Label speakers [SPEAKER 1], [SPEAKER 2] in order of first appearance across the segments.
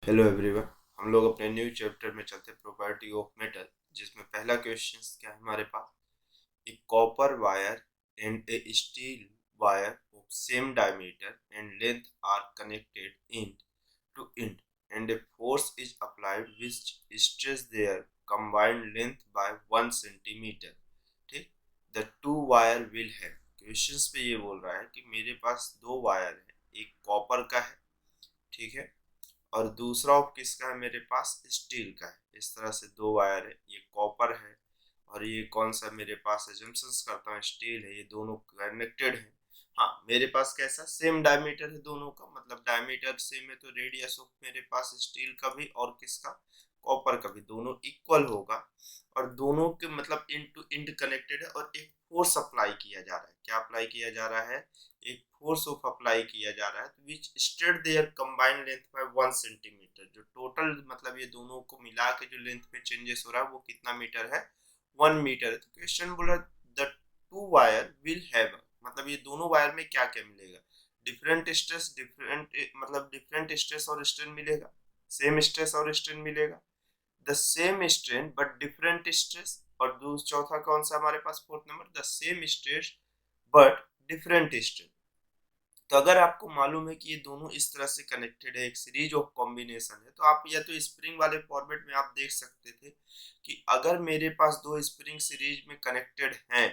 [SPEAKER 1] Hello everyone. हम लोग अपने न्यू चैप्टर में चलते प्रॉपर्टी ऑफ मेटल, जिसमें पहला क्वेश्चन क्या है हमारे पास। A copper wire and a steel wire of same diameter and length are connected in to end and a force is applied which stretch their combined length by 1 centimetre. ठीक, the two wire will have. Questions पे ये बोल रहा है कि मेरे पास दो wire है, एक कॉपर का है, ठीक है, और दूसरा ऑफ किसका है, मेरे पास स्टील का है। इस तरह से दो वायर है, ये कॉपर है और ये कौन सा मेरे पास, एजम्पशंस करता हूँ स्टील है, ये दोनों कनेक्टेड है। हाँ, मेरे पास कैसा सेम डायमीटर है दोनों का, मतलब डायमीटर सेम है, तो रेडियस ऑफ मेरे पास स्टील का भी और किसका, कॉपर का भी, दोनों इक्वल होगा। और दोनों के मतलब इंड टू इंड कनेक्टेड है और एक फोर्स अप्लाई किया जा रहा है। क्या अप्लाई किया जा रहा है, एक फोर्स ऑफ अप्लाई किया जा रहा है, which stretch their combined length by 1 centimetre. जो टोटल मतलब ये दोनों को मिला के जो लेंथ में चेंजेस हो रहा है वो कितना मीटर है, 1 मीटर है। तो क्वेश्चन बोला the two wire will have, मतलब ये दोनों वायर में क्या क्या मिलेगा, डिफरेंट स्ट्रेस, डिफरेंट मतलब डिफरेंट स्ट्रेस और स्ट्रेन मिलेगा, सेम स्ट्रेस और स्ट्रेन मिलेगा, the same strain but different stress, और चौथा कौन सा हमारे पास, fourth number, the same stress but different strain. तो अगर आपको मालूम है कि ये दोनों इस तरह से कनेक्टेड है, एक सीरीज ऑफ कॉम्बिनेशन है, तो आप या तो स्प्रिंग वाले फॉर्मेट में आप देख सकते थे कि अगर मेरे पास दो स्प्रिंग सीरीज में कनेक्टेड हैं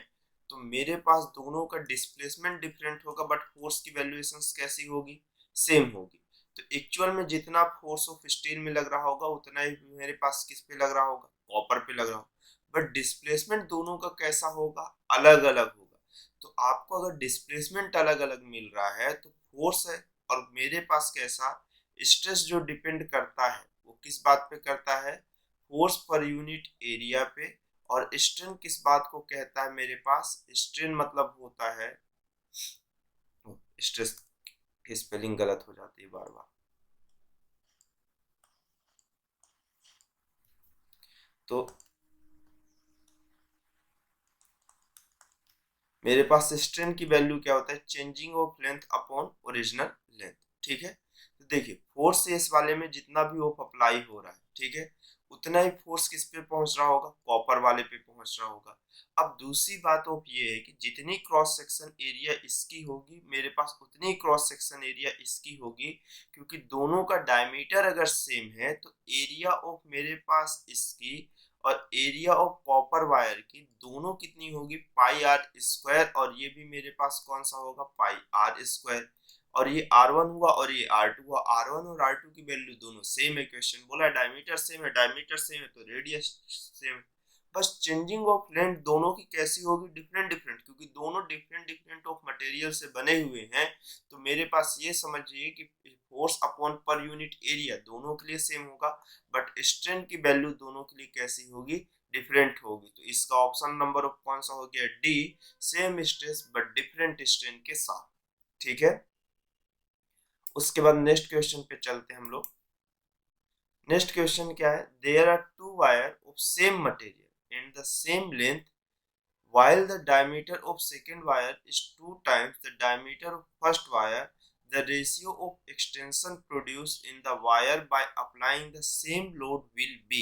[SPEAKER 1] तो मेरे पास दोनों का डिस्प्लेसमेंट डिफरेंट होगा बट फोर्स की वैल्यूएशन कैसी होगी, सेम होगी। तो एक्चुअल में जितना फोर्स ऑफ स्टील में लग रहा होगा उतना ही मेरे पास किस पे लग रहा होगा, कॉपर पे लग रहा होगा, बट डिस्प्लेसमेंट दोनों का कैसा होगा, अलग अलग होगा। तो आपको अगर डिस्प्लेसमेंट अलग अलग मिल रहा है तो फोर्स है, और मेरे पास कैसा, स्ट्रेस जो डिपेंड करता है वो किस बात पे करता है, फोर्स पर यूनिट एरिया पे। और स्ट्रेन किस बात को कहता है, मेरे पास स्ट्रेन मतलब होता है, स्ट्रेस की स्पेलिंग गलत हो जाती है बार बार, तो मेरे पास स्ट्रेन की वैल्यू क्या होता है, changing of length upon original length. ठीक है, तो देखिए फोर्स इस वाले में जितना भी ऑफ अप्लाई हो रहा है, ठीक है, उतना ही फोर्स किस पे पहुंच रहा होगा, कॉपर वाले पे पहुंच रहा होगा। अब दूसरी बात ऑफ ये है कि जितनी क्रॉस सेक्शन एरिया इसकी होगी मेरे पास उतनी क्रॉस सेक्शन एरिया इसकी होगी, क्योंकि दोनों का डायमीटर अगर सेम है तो एरिया ऑफ मेरे पास इसकी और एरिया ऑफ कॉपर वायर की दोनों कितनी होगी, पाई आर स्क्वायर, और ये भी मेरे पास कौन सा होगा, पाई आर स्क्वायर। और ये R1 हुआ और ये R2 हुआ, R1 और R2 की वैल्यू दोनों सेम है। क्वेश्चन बोला डायमीटर सेम है, डायमीटर सेम है तो रेडियस सेम है। बस चेंजिंग ऑफ लेंथ दोनों की कैसी होगी, डिफरेंट डिफरेंट, क्योंकि दोनों डिफरेंट डिफरेंट ऑफ मटेरियल से बने हुए हैं। तो मेरे पास ये समझिए कि फोर्स अपॉन पर यूनिट एरिया दोनों के लिए सेम होगा, बट स्ट्रेन की वैल्यू दोनों के लिए कैसी होगी, डिफरेंट होगी। तो इसका ऑप्शन नंबर ऑफ कौन सा हो गया, D, same stress but different strain के साथ। ठीक है, उसके बाद नेक्स्ट क्वेश्चन पे चलते हैं हम लोग। नेक्स्ट क्वेश्चन क्या है, there are two wire of same material and the same length while the diameter of second wire is 2 times the diameter of first wire, the ratio of extension produced in the wire by applying the same load will be।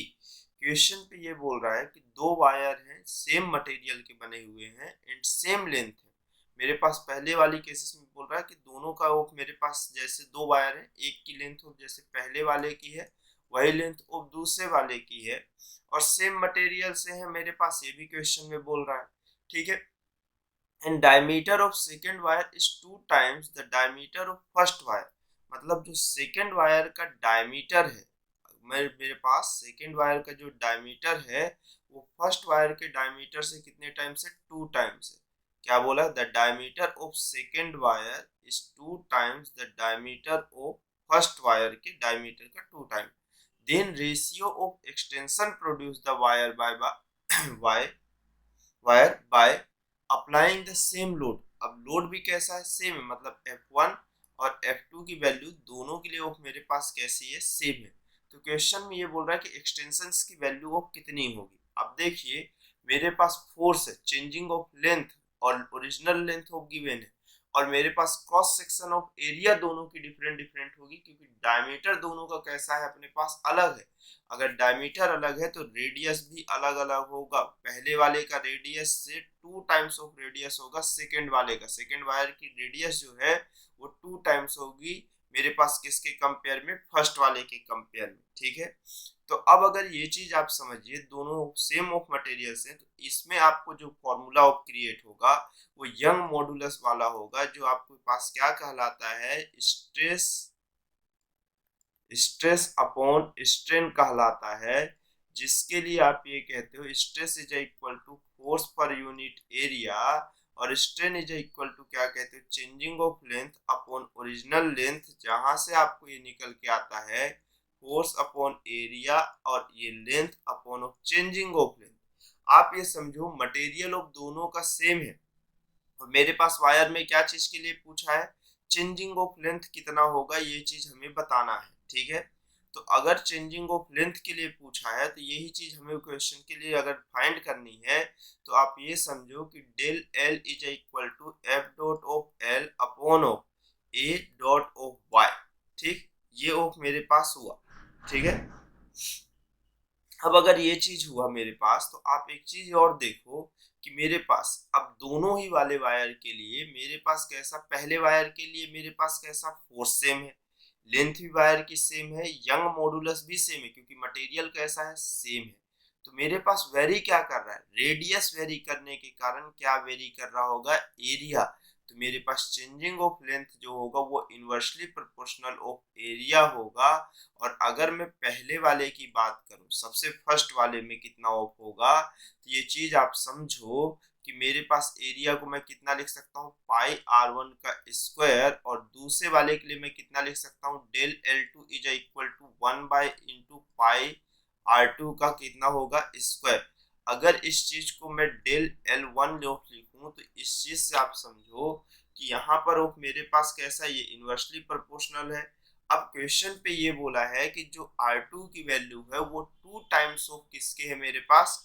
[SPEAKER 1] Question पे ये बोल रहा है कि दो wire हैं, same material के बने हुए हैं एंड सेम लेंथ है। मेरे पास पहले वाली केसेस में बोल रहा है कि दोनों का वो मेरे पास जैसे दो वायर है, एक की लेंथ ऑफ जैसे पहले वाले की है वही लेंथ ऑफ दूसरे वाले की है, और सेम मटेरियल से है मेरे पास, ये भी क्वेश्चन में बोल रहा है। ठीक है, and diameter of second wire is 2 times the diameter of first wire. मतलब जो सेकेंड वायर का डायमीटर है, मेरे पास सेकेंड वायर का जो डायमीटर है वो फर्स्ट वायर के डायमीटर से कितने टाइम्स है, 2 टाइम्स है। क्या बोला, the diameter of second wire is 2 times the diameter of first wire के डायमीटर का 2 time. Then ratio of extension produce the wire by wire by applying the same load. अब load भी कैसा है, सेम है, मतलब F1 और F2 की वैल्यू दोनों के लिए ऑफ मेरे पास कैसी है, सेम है। तो क्वेश्चन में ये बोल रहा है कि एक्सटेंशन की वैल्यू ऑफ कितनी होगी। अब देखिए मेरे पास फोर्स है, चेंजिंग ऑफ लेंथ और ओरिजिनल लेंथ ऑफ गिवन है, और मेरे पास क्रॉस सेक्शन ऑफ एरिया दोनों की डिफरेंट डिफरेंट होगी, क्योंकि डायमीटर दोनों का कैसा है अपने पास अलग है। अगर डायमीटर अलग है तो रेडियस भी अलग अलग होगा। पहले वाले का रेडियस से 2 टाइम्स ऑफ रेडियस होगा सेकेंड वाले का। सेकेंड वायर की रेडियस जो है वो 2 टाइम्स होगी मेरे पास किसके कंपेयर में, फर्स्ट वाले के कंपेयर में। ठीक है, तो अब अगर ये चीज आप समझिए, दोनों सेम ऑफ मटेरियल्स हैं, तो इसमें आपको जो फॉर्मूला ऑफ क्रिएट होगा वो यंग मॉडुलस वाला होगा, जो आपके पास क्या कहलाता है, स्ट्रेस स्ट्रेस अपॉन स्ट्रेन कहलाता है। जिसके लिए आप ये कहते हो stress is equal to force per unit area, और स्ट्रेन इज इक्वल टू क्या कहते हो, changing of length upon original length, जहां से आपको ये निकल के आता है फोर्स अपॉन एरिया और ये length upon of changing of length. आप ये समझो मटेरियल ऑफ दोनों का सेम है, और मेरे पास वायर में क्या चीज के लिए पूछा है, चेंजिंग ऑफ लेंथ कितना होगा, ये चीज हमें बताना है। ठीक है, तो अगर चेंजिंग ऑफ लेंथ के लिए पूछा है तो यही चीज हमें क्वेश्चन के लिए अगर फाइंड करनी है, तो आप ये समझो कि del L is equal to F dot of L upon of A dot of Y. ठीक, ये ऑफ मेरे पास हुआ। ठीक है, अब अगर ये चीज हुआ मेरे पास, तो आप एक चीज और देखो कि मेरे पास अब दोनों ही वाले वायर के लिए मेरे पास कैसा, पहले वायर के लिए मेरे पास कैसा फोर्स सेम है, लेंथ भी वायर की सेम है, यंग मॉडुलस भी सेम है, क्योंकि मटेरियल कैसा है, सेम है। तो मेरे पास वेरी क्या कर रहा है, रेडियस वेरी करने के कारण क्या वेरी कर रहा होगा, एरिया। तो मेरे पास चेंजिंग ऑफ लेंथ जो होगा वो इनवर्सली प्रोपोर्शनल ऑफ एरिया होगा। और अगर मैं पहले वाले की बात करूं, सबसे फर्स्ट वाले में कितना ऑफ होगा, तो ये चीज आप समझो कि मेरे पास एरिया को मैं कितना लिख सकता हूँ, पाई r1 का स्क्वायर, और दूसरे वाले के लिए मैं कितना लिख सकता हूँ, del L2 is equal to 1 by into pi r2 का कितना होगा, स्क्वायर। अगर इस चीज को मैं डेल L1 लिखूं, तो इस चीज से आप समझो कि यहाँ पर मेरे पास कैसा, ये इनवर्सली प्रोपोर्शनल है। अब क्वेश्चन पे ये बोला है कि जो R2 की वैल्यू है वो 2 टाइम्स ऑफ किसके है मेरे पास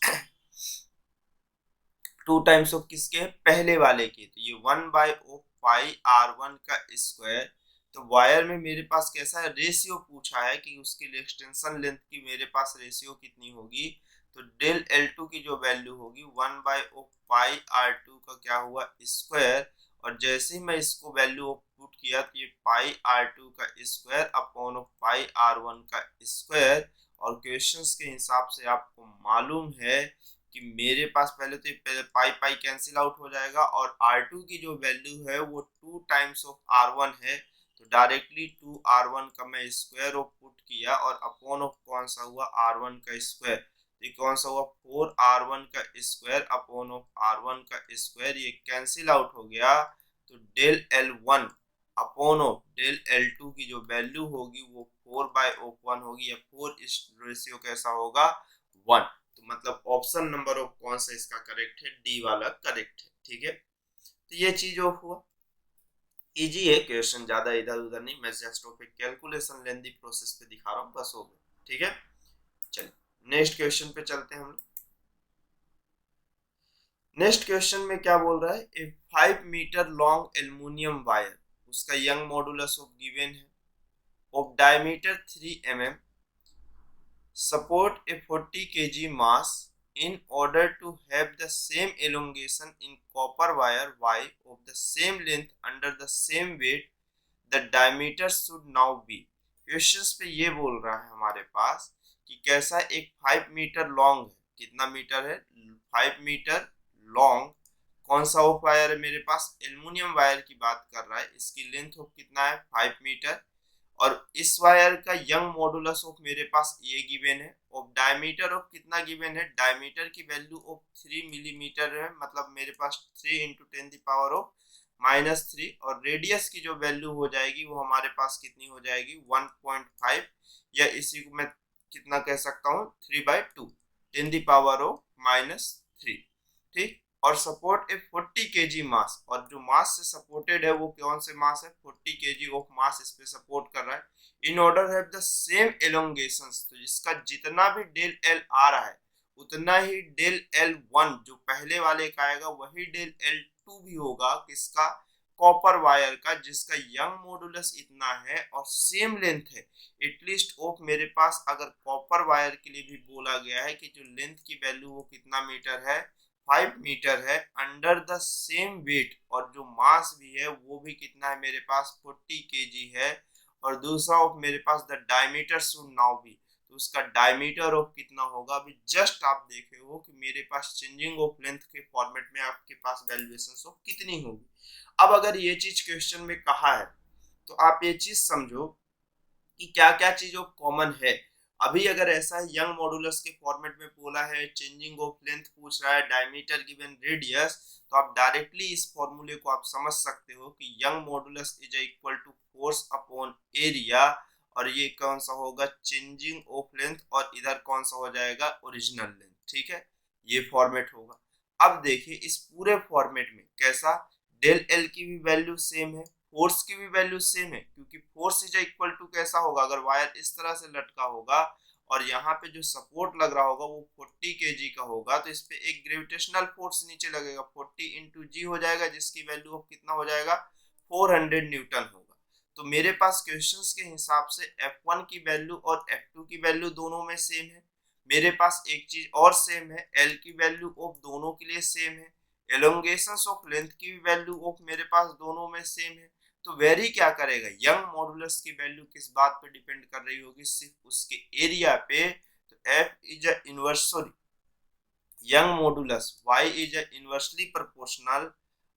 [SPEAKER 1] 2 टाइम्स ऑफ किसके है, पहले वाले के। तो ये 1 बाई ऑफ पाई R1 का स्क्वायर। तो वायर में मेरे पास कैसा है, रेशियो पूछा है कि उसकी एक्सटेंशन लेंथ की मेरे पास रेशियो कितनी होगी। तो डेल L2 की जो वैल्यू होगी 1 बाई ऑफ पाई R2 का क्या हुआ, स्क्वायर। और जैसे ही मैं इसको वैल्यू पुट किया, तो ये पाई R2 का square upon of pi R1 का स्क्वायर। और क्वेश्चंस के हिसाब से आपको मालूम है कि मेरे पास पहले तो पाई पाई कैंसिल आउट हो जाएगा, और R2 की जो वैल्यू है वो 2 टाइम्स ऑफ R1 है। तो डायरेक्टली 2R1 का मैं स्क्वायर ऑफ पुट किया, और अपॉन ऑफ कौन सा हुआ, R1 का स्क्वायर। तो ये कौन सा हुआ, 4R1 का स्क्वायर अपॉन ऑफ R1 का स्क्वायर, ये कैंसिल आउट हो गया। तो del L1 upon of del L2 की जो वैल्यू होगी वो 4 बाई ऑफ 1 होगी, या 4 इस रेशियो कैसा होगा, 1। तो मतलब ऑप्शन नंबर ऑफ कौन सा इसका करेक्ट है, डी वाला करेक्ट है। ठीक है, तो ये चीज ऑफ हुआ, इजी है क्वेश्चन, ज्यादा इधर उधर नहीं, मैं just of calculation lengthy process पे दिखा रहा हूँ, बस हो गया। ठीक है, चलिए नेक्स्ट क्वेश्चन पे चलते हैं हम लोग। नेक्स्ट क्वेश्चन में क्या बोल रहा है, ए 5 मीटर लॉन्ग एल्युमिनियम वायर, उसका यंग मॉडुलस ऑफ गिवन है, of diameter 3 mm, support a 40 kg mass in order to have the same elongation in copper wire Y of the same length under the same weight, the diameter should now be। Questions पे ये बोल रहा है हमारे पास कि कैसा एक 5 metre long है, कितना मीटर है, 5 मीटर लॉन्ग, कौन सा ऑफ वायर है मेरे पास, एल्युमिनियम वायर की बात कर रहा है, इसकी लेंथ ऑफ कितना है, 5 मीटर, और इस वायर का यंग मॉडुलस ऑफ मेरे पास ये गिवन है, ऑफ डायमीटर ऑफ कितना गिवन है, डायमीटर की वैल्यू ऑफ 3 मिलीमीटर है, मतलब मेरे पास 3 इंटू 10 पावर ऑफ -3, और रेडियस की जो वैल्यू हो जाएगी वो हमारे पास कितनी हो जाएगी, 1.5, या इसी को मैं कितना कह सकता हूँ, 3/2 10 पावर ऑफ -3। ठीक, और सपोर्ट ए 40 kg मास, और जो मास से सपोर्टेड है वो कौन से मास है, 40 kg ऑफ मास इस पे सपोर्ट कर रहा है। In order have the same elongations, तो इसका जितना भी डेल एल आ रहा है उतना ही डेल L1 जो पहले वाले का आएगा वही डेल L2 भी होगा, किसका, कॉपर वायर का जिसका यंग मॉडुलस इतना है और सेम लेंथ है, एटलीस्ट ऑफ मेरे पास अगर कॉपर वायर के लिए भी बोला गया है कि जो लेंथ की वैल्यू वो कितना मीटर है, 5 मीटर है, अंडर द सेम वेट, और जो मास भी है वो भी कितना है मेरे पास 40 केजी है, और दूसरा ऑफ मेरे पास the diameter should now be, तो उसका डायमीटर ऑफ कितना होगा, अभी जस्ट आप देखे हो कि मेरे पास चेंजिंग ऑफ लेंथ के फॉर्मेट में आपके पास वैल्यूएशन ऑफ कितनी होगी। अब अगर ये चीज क्वेश्चन में कहा है तो आप ये चीज समझो कि क्या क्या चीजों कॉमन है। अभी अगर ऐसा है यंग मॉडुलस के फॉर्मेट में बोला है, चेंजिंग ऑफ लेंथ पूछ रहा है, डायमीटर गिवन रेडियस, तो आप डायरेक्टली इस फॉर्मूले को आप समझ सकते हो कि Young modulus is equal to force upon area, और ये कौन सा होगा, चेंजिंग ऑफ लेंथ, और इधर कौन सा हो जाएगा, ओरिजिनल लेंथ। ठीक है, ये फॉर्मेट होगा। अब देखिए इस पूरे फॉर्मेट में कैसा, डेल एल की भी वैल्यू सेम है, फोर्स की भी वैल्यू सेम है, क्योंकि फोर्स इज इक्वल टू कैसा होगा, अगर वायर इस तरह से लटका होगा और यहाँ पे जो सपोर्ट लग रहा होगा वो 40 केजी का होगा, तो इस पे एक ग्रेविटेशनल फोर्स नीचे लगेगा, 40 इंटू जी हो जाएगा, जिसकी वैल्यू ऑफ कितना हो जाएगा, 400 न्यूटन होगा। तो मेरे पास क्वेश्चंस के हिसाब से F1 की वैल्यू और F2 की वैल्यू दोनों में सेम है। मेरे पास एक चीज और सेम है, L की वैल्यू ऑफ दोनों के लिए सेम है, एलोंगेशन ऑफ लेंथ की भी वैल्यू ऑफ मेरे पास दोनों में सेम है। तो वेरी क्या करेगा, यंग मॉडुलस की वैल्यू किस बात पे डिपेंड कर रही होगी, सिर्फ उसके एरिया पे। तो F is a inverse, sorry, young modulus Y is a inversely proportional.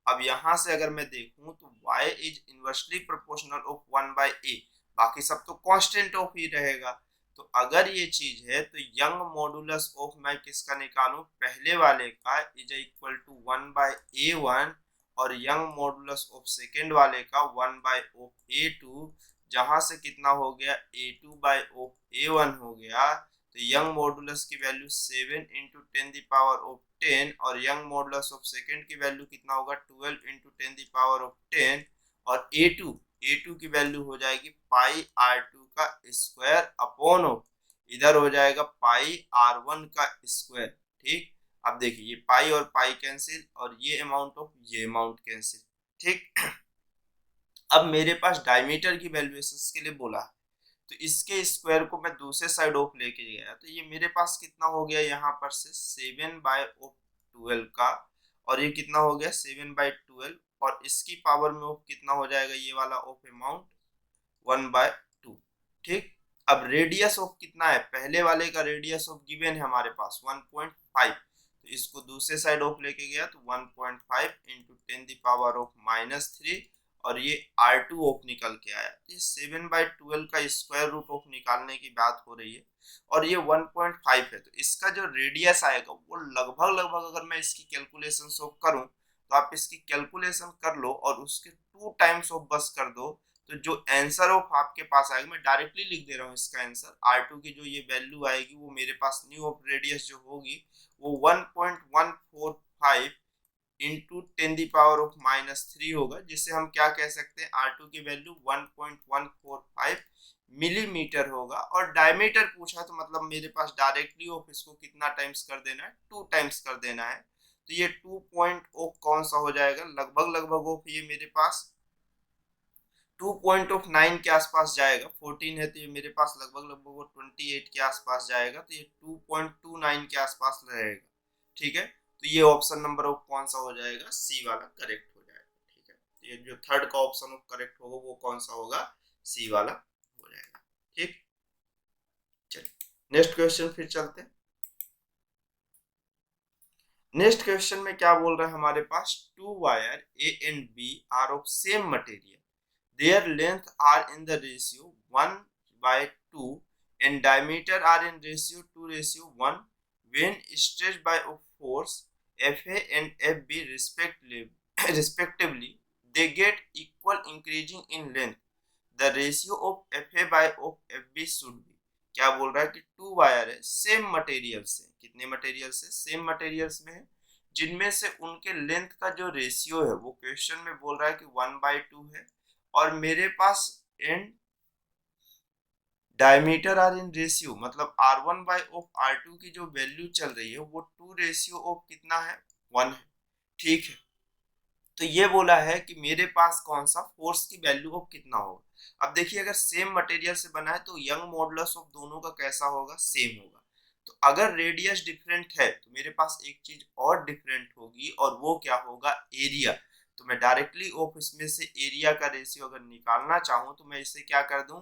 [SPEAKER 1] अब यहां से अगर मैं देखूं तो Y is inversely proportional of 1/a, बाकी सब तो कांस्टेंट ऑफ ही रहेगा। तो अगर ये चीज है तो यंग मॉडुलस ऑफ मैं किसका निकालूं, पहले वाले का इज इक्वल टू 1/a1, और यंग मॉडुलस ऑफ सेकेंड वाले का 1/a2, जहां से कितना हो गया, a2/a1 हो गया। तो यंग मॉडुलस की वैल्यू 7 इंटू 10⁻10, और यंग मॉडुलस ऑफ सेकेंड की वैल्यू कितना होगा, 12 इंटू 10⁻10, और ए टू की वैल्यू हो जाएगी पाई r2 का स्क्वायर अपॉन ऑफ, इधर हो जाएगा पाई r1 का स्क्वायर। ठीक, अब देखिए ये पाई और पाई कैंसिल, और ये अमाउंट ऑफ ये अमाउंट कैंसिल। ठीक, अब मेरे पास डायमीटर की वैल्यूएशन के लिए बोला है, तो इसके स्क्वायर को मैं दूसरे साइड ऑफ लेके गया, तो ये मेरे पास कितना हो गया, यहाँ पर से 7/12 का, और ये कितना हो गया 7/12, और इसकी पावर में ऑफ कितना हो जाएगा, ये वाला ऑफ अमाउंट 1/2। ठीक, अब रेडियस ऑफ कितना है, पहले वाले का रेडियस ऑफ गिवन है हमारे पास 1.5, तो इसको दूसरे साइड ऑफ लेके गया तो 1.5 इंटू 10⁻−3, और ये R2 ऑफ निकल के आया। ये 7/12 का स्क्वायर रूट ऑफ निकालने की बात हो रही है, और ये 1.5 है, तो इसका जो रेडियस आएगा वो लगभग लगभग, अगर मैं इसकी कैलकुलेशन ऑफ करूं तो आप इसकी कैलकुलेशन कर लो और उसके 2 टाइम्स ऑफ बस कर दो, तो जो आंसर ऑफ आपके पास आएगा, मैं डायरेक्टली लिख दे रहा हूँ इसका आंसर, R2 की जो ये वैल्यू आएगी वो मेरे पास न्यू ऑफ रेडियस जो होगी वो 1.145 इंटू 10⁻−3 होगा, जिससे हम क्या कह सकते हैं, R2 की वैल्यू 1.145 मिलीमीटर होगा। और डायमीटर पूछा तो मतलब मेरे पास डायरेक्टली ऑफ इसको कितना टाइम्स कर देना है, 2 टाइम्स कर देना है, तो ये 2 पॉइंट ऑफ कौन सा हो जाएगा, लगभग लगभग ऑफ ये मेरे पास 2.9 के आसपास जाएगा, 14 है तो ये मेरे पास लगभग लगभग 28 के आसपास जाएगा, तो ये 2.29 के आसपास रहेगा। ठीक है, तो ये ऑप्शन नंबर ऑफ कौन सा हो जाएगा, सी वाला करेक्ट हो जाएगा। ठीक है, तो ये जो थर्ड का ऑप्शन ऑफ करेक्ट होगा वो कौन सा होगा, सी वाला हो जाएगा। ठीक, चलिए नेक्स्ट क्वेश्चन फिर चलते हैं। नेक्स्ट क्वेश्चन में क्या बोल रहा है हमारे पास, 2 wire A and B are of same material, their length are in the ratio 1/2 and diameter are in ratio 2:1 when stretched by a force Fa and Fb respectively, they get equal increasing in length, the ratio of Fa by of Fb should be। क्या बोल रहा है कि 2 wire है same material से, कितने material से, same materials में है, जिनमें से उनके लेंथ का जो रेशियो है वो क्वेश्चन में बोल रहा है कि 1/2 है, और मेरे पास and diameter are in ratio, मतलब R1/R2 की जो वैल्यू चल रही है वो 2 रेशियो ऑफ कितना है, 1 है। ठीक है, तो ये बोला है कि मेरे पास कौन सा फोर्स की वैल्यू ऑफ कितना होगा। अब देखिए अगर सेम मटेरियल से बना है तो यंग मॉडुलस ऑफ दोनों का कैसा होगा, सेम होगा। तो अगर रेडियस डिफरेंट है तो मेरे पास एक चीज और डिफरेंट होगी और वो क्या होगा, एरिया। तो मैं डायरेक्टली ऑफ इसमें से एरिया का रेशियो अगर निकालना चाहूँ तो मैं इसे क्या कर दूं,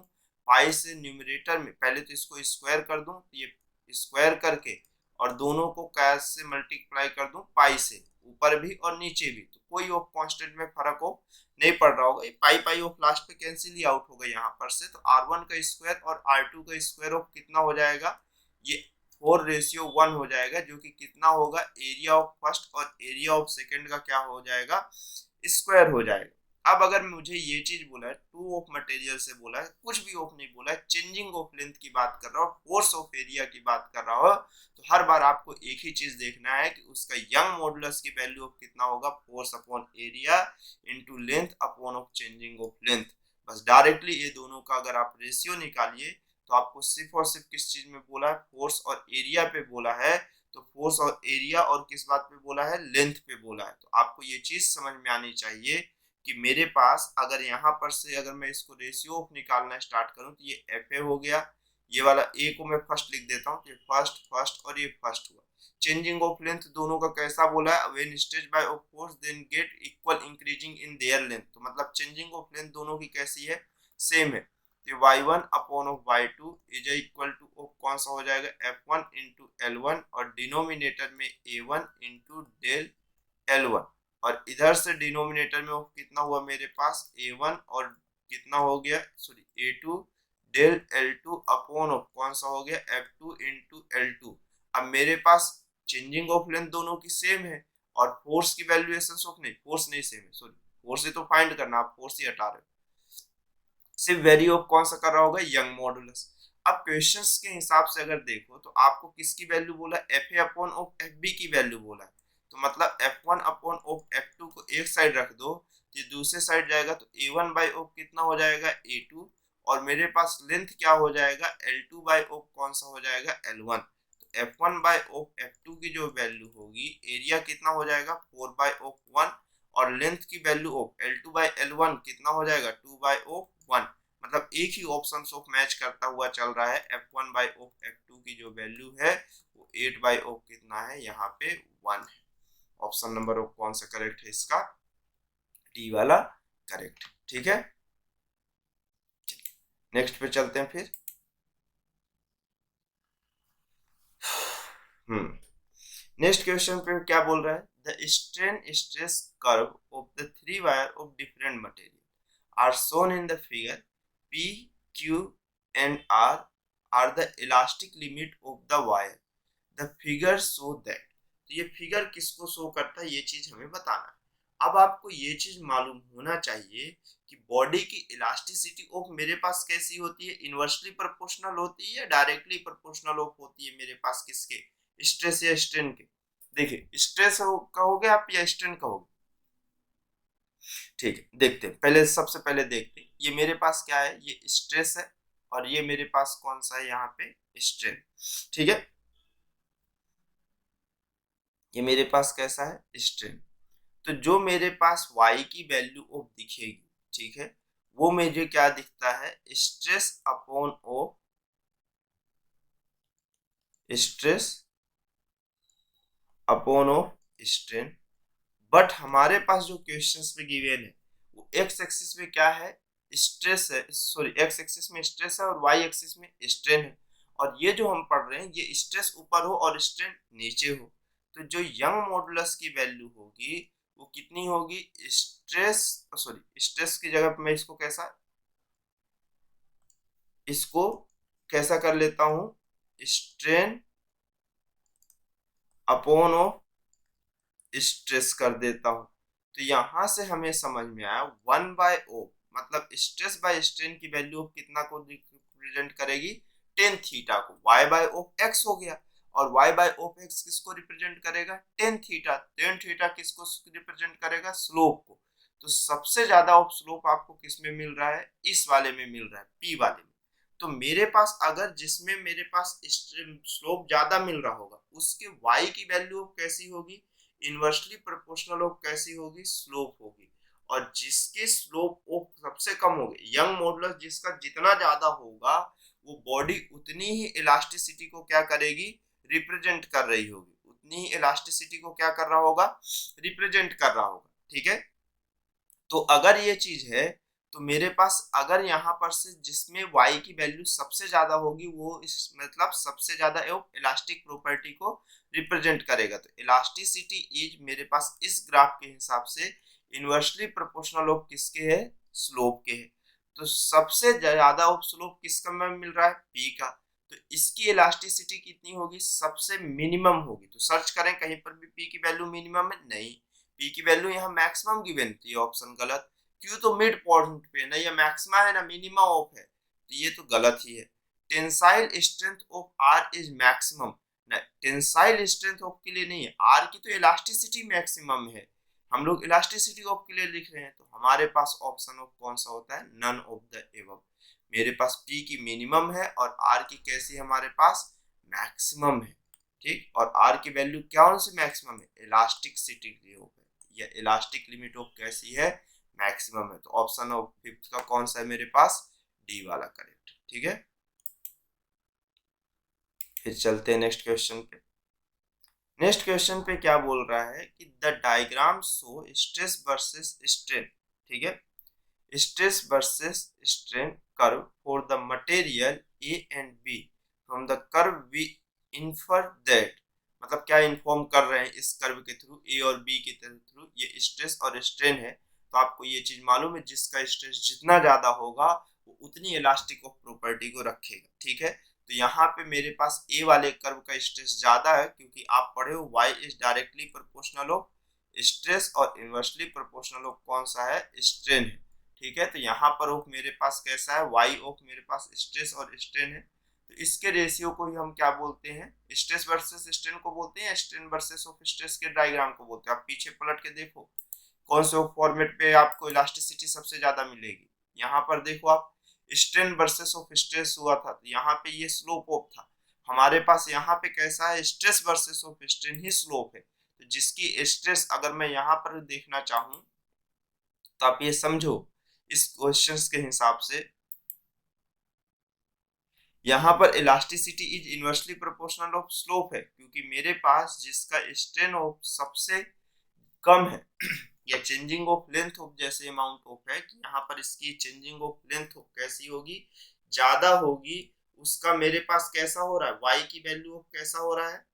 [SPEAKER 1] पाई से न्यूमरेटर में पहले तो इसको स्क्वायर कर दूं, ये स्क्वायर करके और दोनों को कैसे मल्टीप्लाई कर दूं, पाई से, ऊपर भी और नीचे भी। तो कोई ऑफ कांस्टेंट में फर्क हो नहीं पड़ रहा होगा, ये पाई पाई ऑफ लास्ट पे कैंसिल ही आउट होगा यहाँ पर से। तो R1 का स्क्वायर और R2 का स्क्वायर ऑफ कितना हो जाएगा, ये 4:1 हो जाएगा, जो कि कितना होगा, एरिया ऑफ फर्स्ट और एरिया ऑफ सेकंड का क्या हो जाएगा, स्क्वायर हो जाएगा। अब अगर मुझे ये चीज बोला है, टू ऑफ मटेरियल से बोला है, कुछ भी ऑफ नहीं बोला है, चेंजिंग ऑफ लेंथ की बात कर रहा हो, फोर्स ऑफ एरिया की बात कर रहा हो, तो हर बार आपको एक ही चीज देखना है कि उसका यंग मॉडुलस की वैल्यू ऑफ कितना होगा, force upon area into length upon of changing of length. बस डायरेक्टली ये दोनों का अगर आप रेशियो निकालिए तो आपको सिर्फ और सिर्फ किस चीज में बोला है, फोर्स और एरिया पे बोला है। तो फोर्स और एरिया और किस बात पे बोला है, लेंथ पे बोला है। तो आपको ये चीज समझ में आनी चाहिए कि मेरे पास अगर यहाँ पर से अगर मैं इसको रेशियो ऑफ निकालना स्टार्ट करूं तो ये एफ ए हो गया, ये वाला ए को मैं फर्स्ट लिख देता हूँ, ये फर्स्ट फर्स्ट और ये फर्स्ट हुआ। चेंजिंग ऑफ लेंथ दोनों का कैसा बोला है, when stretch by of force then get equal increasing in their length. तो मतलब चेंजिंग ऑफ लेंथ दोनों की कैसी है, सेम है। तो y1 upon of y2 is equal two of कौन सा हो जाएगा, f1 इंटू L1 और डिनोमिनेटर में a1 इंटू डेल L1 और इधर से डिनोमिनेटर में ऑफ कितना हुआ मेरे पास, a1 और कितना हो गया, sorry a2 del L2 upon of कौन सा हो गया, f2 इंटू L2। अब मेरे पास चेंजिंग ऑफ लेंथ दोनों की सेम है और फोर्स की वैल्यूएशन ऑफ नहीं, फोर्स नहीं सेम है, सॉरी फोर्स ही तो फाइंड करना, आप फोर्स ही हटा रहे हो, सिर्फ वैल्यू ऑफ कौन सा कर रहा होगा, यंग मॉडुलस। अब क्वेश्चंस के हिसाब से अगर देखो तो आपको किसकी वैल्यू बोला, F A upon of F B की वैल्यू बोला है। तो मतलब F1 अपॉन ऑफ F2 को एक साइड रख दो, ये दूसरे साइड जाएगा तो A1 बाई ऑफ कितना हो जाएगा, A2 और मेरे पास लेंथ क्या हो जाएगा, L2 बाई ऑफ कौन सा हो जाएगा, L1। तो F1 बाई ऑफ F2 की जो वैल्यू होगी, एरिया कितना हो जाएगा, 4 बाई ऑफ 1 और लेंथ की value of L2 by L1 कितना हो जाएगा, 2 बाई ऑफ 1। मतलब एक ही ऑप्शन ऑफ मैच करता हुआ चल रहा है। F1 बाई ऑफ F2 की जो वैल्यू है वो 8 बाई ऑफ कितना है, यहाँ पे 1 है। ऑप्शन नंबर ऑफ कौन सा करेक्ट है इसका, डी वाला करेक्ट। ठीक है, नेक्स्ट पे चलते हैं फिर। नेक्स्ट क्वेश्चन पे क्या बोल रहा है, the strain stress curve of the three wire of different material are shown in the figure, P, Q and R are the elastic limit of the wire. The figure show that. तो ये figure किसको show करता है, ये चीज हमें बताना है। अब आपको ये चीज मालूम होना चाहिए कि बॉडी की इलास्टिसिटी ऑफ मेरे पास कैसी होती है, इनवर्सली प्रोपोर्शनल होती है या डायरेक्टली प्रोपोर्शनल ऑफ होती है मेरे पास, किसके, स्ट्रेस या स्ट्रेन के। देखिए स्ट्रेस कहोगे आप या स्ट्रेन कहोगे, ठीक है देखते हैं, पहले सबसे पहले देखते हैं ये मेरे पास क्या है, ये स्ट्रेस है और ये मेरे पास कौन सा है, यहाँ पे स्ट्रेन। ठीक है, ये मेरे पास कैसा है, स्ट्रेन। तो जो मेरे पास y की वैल्यू ऑफ दिखेगी, ठीक है, वो मुझे क्या दिखता है, stress upon of stress upon of strain. But हमारे पास जो क्वेश्चंस पे गिवन है वो एक्स एक्सिस में क्या है, स्ट्रेस है, सॉरी एक्स एक्सिस में स्ट्रेस है और वाई एक्सिस में स्ट्रेन है। और ये जो हम पढ़ रहे हैं ये स्ट्रेस ऊपर हो और स्ट्रेन नीचे हो। तो जो यंग मॉडुलस की वैल्यू होगी वो कितनी होगी, स्ट्रेस, सॉरी स्ट्रेस की जगह पे मैं इसको कैसा कर लेता हूं, स्ट्रेन अपॉन ऑफ स्ट्रेस कर देता हूं। तो यहां से हमें समझ में आया 1 बाय ओ, मतलब स्ट्रेस बाय स्ट्रेन की वैल्यू कितना को रिप्रेजेंट करेगी, टेन थीटा को, y बाय ऑफ x हो गया और y बाय ऑफ x किसको रिप्रेजेंट करेगा, टेन थीटा। टेन थीटा किसको रिप्रेजेंट करेगा, स्लोप को। तो सबसे ज्यादा ऑफ स्लोप आपको किसमें मिल रहा है, इस वाले में मिल रहा है, p वाले में। तो मेरे पास अगर जिसमें मेरे पास स्लोप ज्यादा मिल रहा होगा उसके y की वैल्यू कैसी होगी, इनवर्सली प्रोपोर्शनल ऑफ कैसी होगी, स्लोप होगी। और जिसके स्लोप ऑफ सबसे कम होगी, यंग मॉडुलस जिसका जितना ज्यादा होगा वो बॉडी उतनी ही इलास्टिसिटी को क्या करेगी, रिप्रेजेंट कर रही होगी, उतनी ही इलास्टिसिटी को क्या कर रहा होगा, रिप्रेजेंट कर रहा होगा। ठीक है, तो अगर ये चीज है तो मेरे पास अगर यहाँ पर से जिसमें y की वैल्यू सबसे ज्यादा होगी वो इस मतलब सबसे ज्यादा इलास्टिक प्रॉपर्टी को रिप्रेजेंट करेगा। तो इलास्टिसिटी इज मेरे पास इस ग्राफ के हिसाब से इनवर्सली प्रोपोर्शनल ऑफ किसके है, स्लोप के है। तो सबसे ज्यादा ऑफ स्लोप किसका में मिल रहा है, p का। तो इसकी इलास्टिसिटी कितनी होगी, सबसे मिनिमम होगी। तो सर्च करें कहीं पर भी p की वैल्यू मिनिमम है, नहीं, p की वैल्यू यहाँ मैक्सिमम गिवन थी, ऑप्शन गलत। क्यों, तो मिड पॉइंट पे ना, ये मैक्सिमा है ना मिनिमा ऑफ है, तो ये तो गलत ही है। Tensile strength of R is maximum, ना टेंसाइल स्ट्रेंथ ऑफ के लिए नहीं है, आर की तो इलास्टिसिटी मैक्सिमम है, हम लोग इलास्टिसिटी ऑफ के लिए लिख रहे हैं। तो हमारे पास ऑप्शन ऑफ कौन सा होता है, नन ऑफ द एबव। मेरे पास p की मिनिमम है और r की कैसी है, हमारे पास मैक्सिमम है। ठीक, और r की वैल्यू क्या से मैक्सिमम है, इलास्टिसिटी ऑफ है, या इलास्टिक लिमिट ऑफ कैसी है, मैक्सिमम है। तो ऑप्शन ऑफ फिफ्थ का कौन सा है मेरे पास, डी वाला करेक्ट। ठीक है, फिर चलते हैं नेक्स्ट क्वेश्चन पे। नेक्स्ट क्वेश्चन पे क्या बोल रहा है कि the diagram show stress versus strain. ठीक है, stress versus strain curve for the material A and B. From the curve we infer that, मतलब क्या इन्फॉर्म कर रहे हैं इस कर्व के थ्रू, ए और बी के थ्रू ये स्ट्रेस और स्ट्रेन है। तो आपको ये चीज मालूम है, जिसका स्ट्रेस जितना ज्यादा होगा वो उतनी इलास्टिक ऑफ प्रॉपर्टी को रखेगा। ठीक है, तो यहाँ पे मेरे पास ए वाले कर्व का स्ट्रेस ज्यादा है, क्योंकि आप पढ़े हो y is directly proportional of stress और इनवर्सली प्रोपोर्शनल ऑफ कौन सा है, स्ट्रेन है। ठीक है, तो यहाँ पर ऑफ मेरे पास कैसा है, y ऑफ मेरे पास स्ट्रेस और स्ट्रेन है। तो इसके रेशियो को ही हम क्या बोलते हैं, स्ट्रेस वर्सेस स्ट्रेन को बोलते हैं, स्ट्रेन वर्सेस ऑफ स्ट्रेस के डायग्राम को बोलते हैं। आप पीछे पलट के देखो कौन से फॉर्मेट पे आपको इलास्टिसिटी सबसे ज्यादा मिलेगी। यहाँ पर देखो आप, स्ट्रेन वर्सेस ऑफ स्ट्रेस हुआ था, तो यहाँ पे ये स्लोप ऑफ था। हमारे पास यहाँ पे कैसा है, stress versus of strain he slope है। तो जिसकी स्ट्रेस अगर मैं यहाँ पर देखना चाहूँ तो आप ये समझो इस क्वेश्चंस के हिसाब से, यहाँ पर elasticity is inversely proportional of slope है, क्योंकि मेरे पास जिसका स्ट्रेन ऑफ सबसे कम है या चेंजिंग ऑफ लेंथ ऑफ जैसे अमाउंट ऑफ है कि यहाँ पर इसकी चेंजिंग ऑफ लेंथ ऑफ कैसी होगी, ज्यादा होगी। उसका मेरे पास कैसा हो रहा है, y की वैल्यू ऑफ कैसा हो रहा है,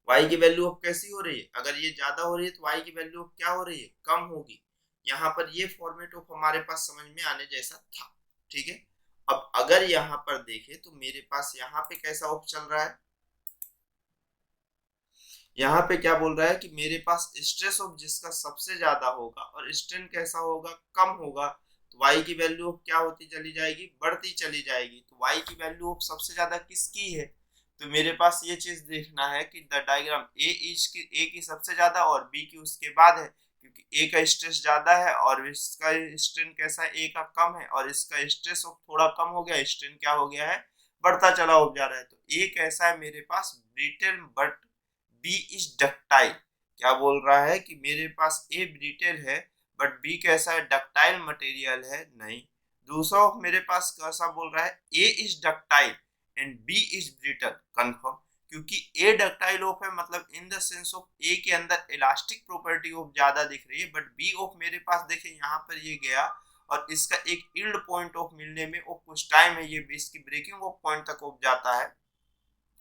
[SPEAKER 1] y की वैल्यू ऑफ कैसी हो रही है, अगर ये ज्यादा हो रही है तो y की वैल्यू ऑफ क्या हो रही है, कम होगी। यहाँ पर ये फॉर्मेट ऑफ हमारे पास समझ में आने जैसा था। ठीक है, अब अगर यहाँ पर देखें तो मेरे पास यहाँ पे कैसा ऑफ चल रहा है, यहाँ पे क्या बोल रहा है कि मेरे पास स्ट्रेस ऑफ जिसका सबसे ज्यादा होगा और स्ट्रेन कैसा होगा, कम होगा। तो y की वैल्यू ऑफ क्या होती चली जाएगी, बढ़ती चली जाएगी। तो y की वैल्यू ऑफ सबसे ज्यादा किसकी है, तो मेरे पास ये चीज देखना है कि द डायग्राम ए की सबसे ज्यादा और बी की उसके बाद है, क्योंकि ए का स्ट्रेस ज्यादा है और इसका स्ट्रेन कैसा है, ए का कम है, और इसका स्ट्रेस ऑफ थोड़ा कम हो गया, स्ट्रेन क्या हो गया है, बढ़ता चला हो जा रहा है। तो ए कैसा है मेरे पास, brittle, but B is ductile. क्या बोल रहा है कि मेरे पास ए ब्रिटल है बट बी कैसा है, डक्टाइल मटेरियल है, नहीं। दूसरा मेरे पास कैसा बोल रहा है, A is ductile and B is brittle, confirm, क्योंकि ए डक्टाइल ऑफ है, मतलब in the sense of A के अंदर इलास्टिक प्रॉपर्टी ऑफ ज्यादा दिख रही है, बट बी ऑफ मेरे पास देखें यहाँ पर ये गया और इसका एक यील्ड पॉइंट ऑफ मिलने में और कुछ टाइम है, ये इसकी ब्रेकिंग ऑफ पॉइंट तक ऑफ जाता है।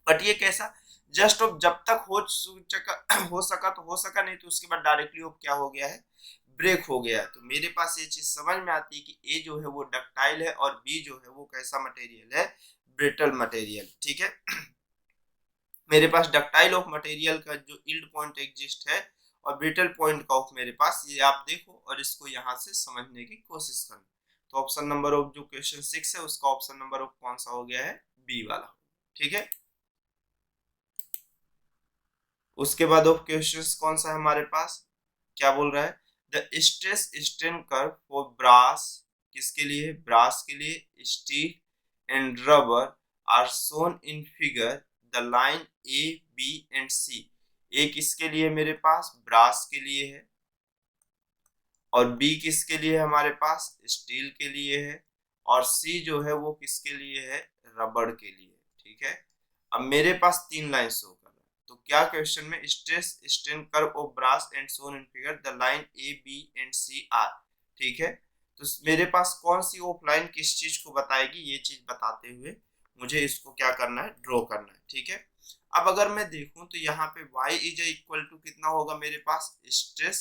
[SPEAKER 1] बट ये कैसा, जस्ट ऑफ जब तक हो सका तो हो सका, नहीं तो उसके बाद डायरेक्टली ऑफ क्या हो गया है, ब्रेक हो गया। तो मेरे पास ये चीज समझ में आती है कि ए जो है वो डक्टाइल है और बी जो है वो कैसा मटेरियल है, ब्रिटल मटेरियल। ठीक है, मेरे पास डक्टाइल ऑफ मटेरियल का जो यील्ड पॉइंट एग्जिस्ट है और ब्रिटल पॉइंट का ऑफ मेरे पास, ये आप देखो और इसको यहाँ से समझने की कोशिश करना। तो ऑप्शन नंबर ऑफ जो क्वेश्चन 6 है उसका ऑप्शन नंबर ऑफ कौन सा हो गया है, बी वाला। ठीक है, उसके बाद ऑफ क्वेश्चंस कौन सा है हमारे पास, क्या बोल रहा है, the stress strain curve for brass, किसके लिए, ब्रास के लिए, steel and rubber are shown in figure, the line A B and C A किसके लिए मेरे पास ब्रास के लिए है, और बी किसके लिए है हमारे पास स्टील के लिए है, और सी जो है वो किसके लिए है रबड़ के लिए। ठीक है, अब मेरे पास 3 लाइन शो कर रहा है, तो क्या क्वेश्चन में stress strain curve of brass and shown in figure the line A B and C are. ठीक है, तो मेरे पास कौन सी ऑफ लाइन किस चीज को बताएगी, ये चीज बताते हुए मुझे इसको क्या करना है ड्रॉ करना है। ठीक है, अब अगर मैं देखूं तो यहाँ पे y इज इक्वल टू कितना होगा मेरे पास स्ट्रेस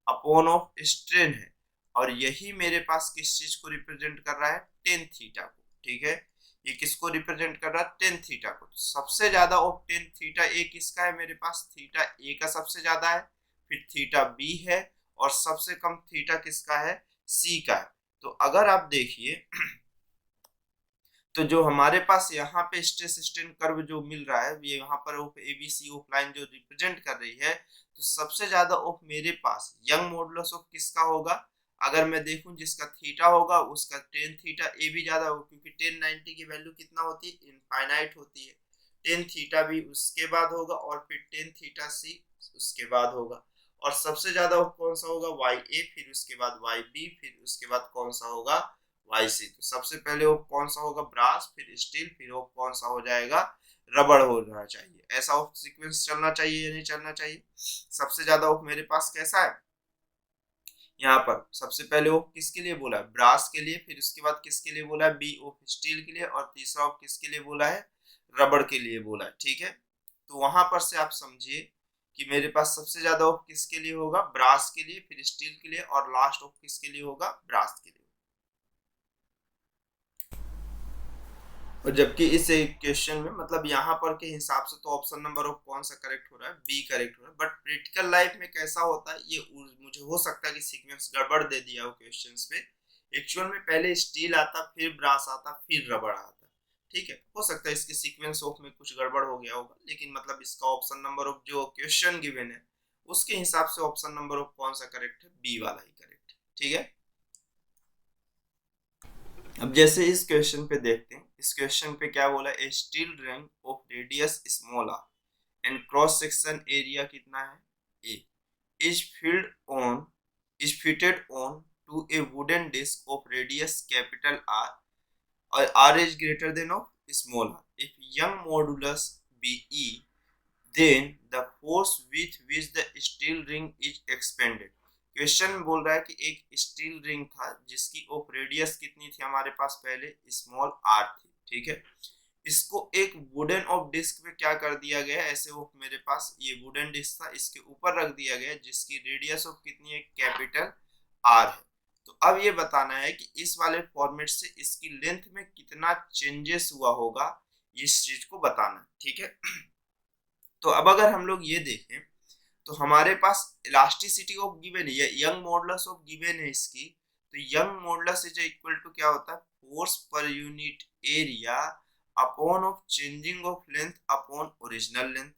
[SPEAKER 1] अपॉन ऑफ स्ट्रेन है, और यही मेरे पास किस चीज को रिप्रेजेंट कर रहा है टेन थीटा को। ठीक है, ये किसको रिप्रेजेंट कर रहा है टेन थीटा को। तो सबसे ज्यादा ऑफ टेन थीटा ए किसका है मेरे पास थीटा ए का सबसे ज्यादा है, फिर थीटा बी है, और सबसे कम थीटा किसका है सी का है। तो अगर आप देखिए तो जो हमारे पास यहाँ पे स्ट्रेस स्ट्रेन कर्व जो मिल रहा है ये यहाँ पर एबीसी ऑफ लाइन जो रिप्रेजेंट कर रही है, तो सबसे ज्यादा ऑफ मेरे पास यंग मॉडुलस ऑफ किसका होगा, अगर मैं देखूं जिसका थीटा होगा उसका टेन थीटा ए भी ज्यादा होगा, क्योंकि टेन 90 की वैल्यू कितना होती है इनफाइनाइट होती है। टेन थीटा भी उसके बाद होगा, और फिर टेन थीटा सी उसके बाद होगा, और सबसे ज्यादा ऑफ कौन सा होगा वाई ए, फिर उसके बाद वाई बी, फिर उसके बाद कौन सा होगा वाई सी। तो सबसे पहले वो कौन सा होगा ब्रास, फिर स्टील, फिर वो कौन सा हो जाएगा रबड़ होना चाहिए। ऐसा ऑफ सीक्वेंस चलना चाहिए या नहीं चलना चाहिए। सबसे ज्यादा ऑफ मेरे पास कैसा है यहाँ पर, सबसे पहले ऑफ किसके लिए बोला है ब्रास के लिए, फिर उसके बाद किसके लिए बोला है बी ऑफ स्टील के लिए, और तीसरा ऑफ किसके लिए बोला है रबड़ के लिए बोला है। ठीक है, तो वहां पर से आप समझिए कि मेरे पास सबसे ज्यादा ऑफ किसके लिए होगा ब्रास के लिए, फिर स्टील के लिए, और लास्ट ऑफ किसके लिए होगा ब्रास के लिए। और जबकि इस क्वेश्चन में मतलब यहाँ पर के हिसाब से तो ऑप्शन नंबर ऑफ कौन सा करेक्ट हो रहा है बी करेक्ट हो रहा है, बट प्रैक्टिकल लाइफ में कैसा होता है ये मुझे हो सकता है कि सीक्वेंस गड़बड़ दे दिया हो क्वेश्चंस पे। एक्चुअल में पहले स्टील आता, फिर ब्रास आता, फिर रबड़ आता। ठीक है, हो सकता है इसके सीक्वेंस ऑफ में कुछ गड़बड़ हो गया होगा, लेकिन मतलब इसका ऑप्शन नंबर ऑफ जो क्वेश्चन गिवन है उसके हिसाब से ऑप्शन नंबर ऑफ कौन सा करेक्ट है बी वाला ही करेक्ट है। ठीक है, अब जैसे इस क्वेश्चन पे देखते हैं, इस क्वेश्चन पे क्या बोला है steel ring of radius small R and cross section area कितना है A is filled on is fitted on to a wooden disc of radius capital R और R is greater than of small R if Young modulus be E then the force with which the steel ring is expanded। Question में बोल रहा है कि एक steel ring था जिसकी of radius कितनी थी हमारे पास पहले स्मॉल आर थी। ठीक है, इसको एक वुडन ऑफ डिस्क पे क्या कर दिया गया, ऐसे वो मेरे पास ये वुडन डिस्क था इसके ऊपर रख दिया गया जिसकी रेडियस ऑफ कितनी है कैपिटल आर है। तो अब ये बताना है कि इस वाले फॉर्मेट से इसकी लेंथ में कितना चेंजेस हुआ होगा, इस चीज को बताना है। ठीक है, तो अब अगर हम लोग ये देखें तो हमारे पास इलास्टिसिटी ऑफ गिवन है, यंग मॉडुलस ऑफ गिवन है इसकी, तो Young modulus is equal to क्या होता है force per unit area upon of changing of length upon original length.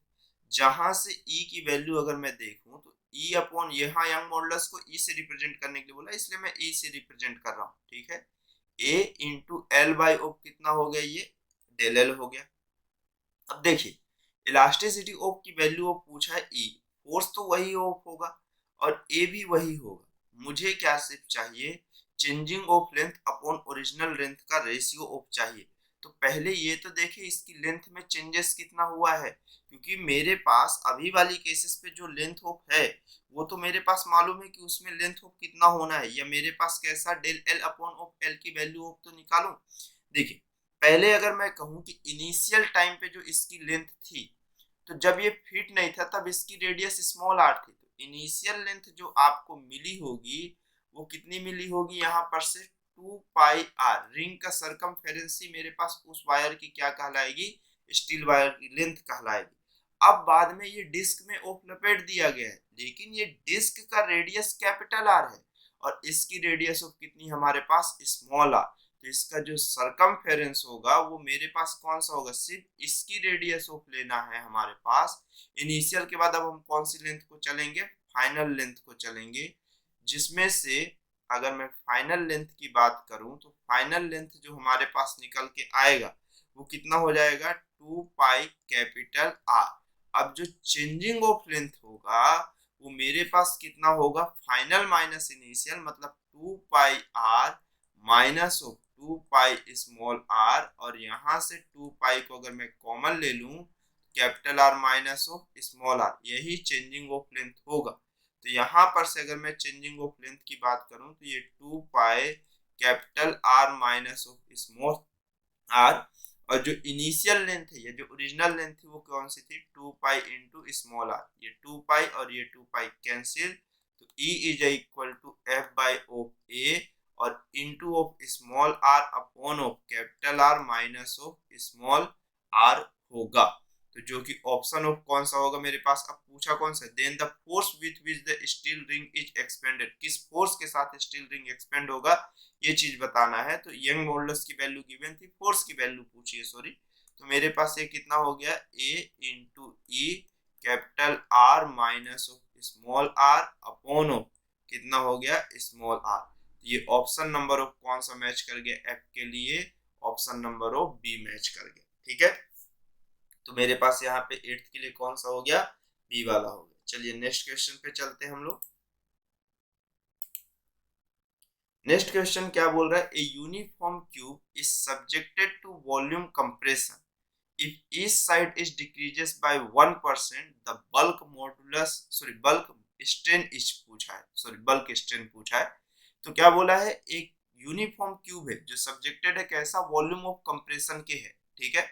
[SPEAKER 1] जहां से ई की वैल्यू अगर मैं देखूं तो ई अपॉन यहाँ यंग मॉडुलस को ई से रिप्रेजेंट करने के लिए बोला इसलिए मैं ई से रिप्रेजेंट कर रहा हूँ। ठीक है, ए इंटू एल बाई ऑफ कितना हो गया ये डेल एल हो गया। अब देखिए इलास्टिसिटी ऑफ की वैल्यू ऑफ पूछा है ई, फोर्स तो वही ऑफ होगा और ए भी वही होगा, मुझे क्या सिर्फ चाहिए changing of length upon original length का रेशियो ऑफ चाहिए। तो पहले ये तो देखिए इसकी लेंथ में चेंजेस कितना हुआ है, क्योंकि मेरे पास अभी वाली केसेस पे जो लेंथ ऑफ है वो तो मेरे पास मालूम है कि उसमें लेंथ ऑफ कितना होना है, या मेरे पास कैसा del L upon of L की वैल्यू ऑफ तो निकालूं। देखिए पहले अगर मैं कहूं कि इनिशियल टाइम पे जो इसकी लेंथ थी तो जब ये फिट नहीं था तब इसकी रेडियस स्मॉल आर थी, तो इनिशियल लेंथ जो आपको मिली होगी वो कितनी मिली होगी यहाँ पर से 2 पाई आर। रिंग का सरकमफेरेंसी मेरे पास उस वायर की क्या कहलाएगी स्टील वायर की लेंथ कहलाएगी। अब बाद में ये डिस्क में ऑफ लपेट दिया गया है, लेकिन ये डिस्क का रेडियस कैपिटल आर है और इसकी रेडियस ऑफ कितनी हमारे पास स्मॉल आर, तो इसका जो सरकमफेरेंस होगा वो मेरे पास कौन सा होगा सिर्फ इसकी रेडियस ऑफ लेना है हमारे पास इनिशियल के बाद। अब हम कौन सी लेंथ को चलेंगे फाइनल लेंथ को चलेंगे, जिसमें से अगर मैं फाइनल लेंथ की बात करूं तो फाइनल लेंथ जो हमारे पास निकल के आएगा वो कितना हो जाएगा 2 पाई कैपिटल आर। अब जो चेंजिंग ऑफ लेंथ होगा वो मेरे पास कितना होगा, फाइनल माइनस इनिशियल, मतलब 2πr minus of 2π small R, और यहाँ से 2π को अगर मैं कॉमन ले लूं capital R minus of small R, यही चेंजिंग ऑफ लेंथ होगा। तो यहाँ पर से अगर मैं चेंजिंग ऑफ लेंथ की बात करूं तो ये 2π capital R minus of small R, और जो इनिशियल लेंथ है, ये जो ओरिजिनल लेंथ थी वो कौन सी थी, 2π इंटू स्मॉल आर, ये 2π और ये 2π कैंसिल, तो E is equal to F by of A और into of small R upon of capital R minus of small R होगा। तो जो कि ऑप्शन ऑफ कौन सा होगा मेरे पास, अब पूछा कौन सा, then the force with which the steel ring is expanded, किस फोर्स के साथ स्टील रिंग एक्सपेंड होगा ये चीज बताना है। तो यंग मॉडुलस की वैल्यू गिवन थी, फोर्स की वैल्यू पूछी है सॉरी, तो मेरे पास ये कितना हो गया, A into E capital R minus of small R upon of कितना हो गया स्मॉल आर। ये ऑप्शन नंबर ऑफ कौन सा मैच कर गया एफ के लिए, option number of B match कर गया। ठीक है, तो मेरे पास यहाँ पे 8th के लिए कौन सा हो गया, बी वाला हो गया। चलिए नेक्स्ट क्वेश्चन पे चलते हैं हम लोग। नेक्स्ट क्वेश्चन क्या बोल रहा है, a uniform cube is subjected to volume compression if each side is decreases by 1% the bulk modulus bulk strain is पूछा है, बल्क स्ट्रेन पूछा है। तो क्या बोला है, एक यूनिफॉर्म क्यूब है जो सब्जेक्टेड है कैसा, वॉल्यूम ऑफ कंप्रेशन के है। ठीक है,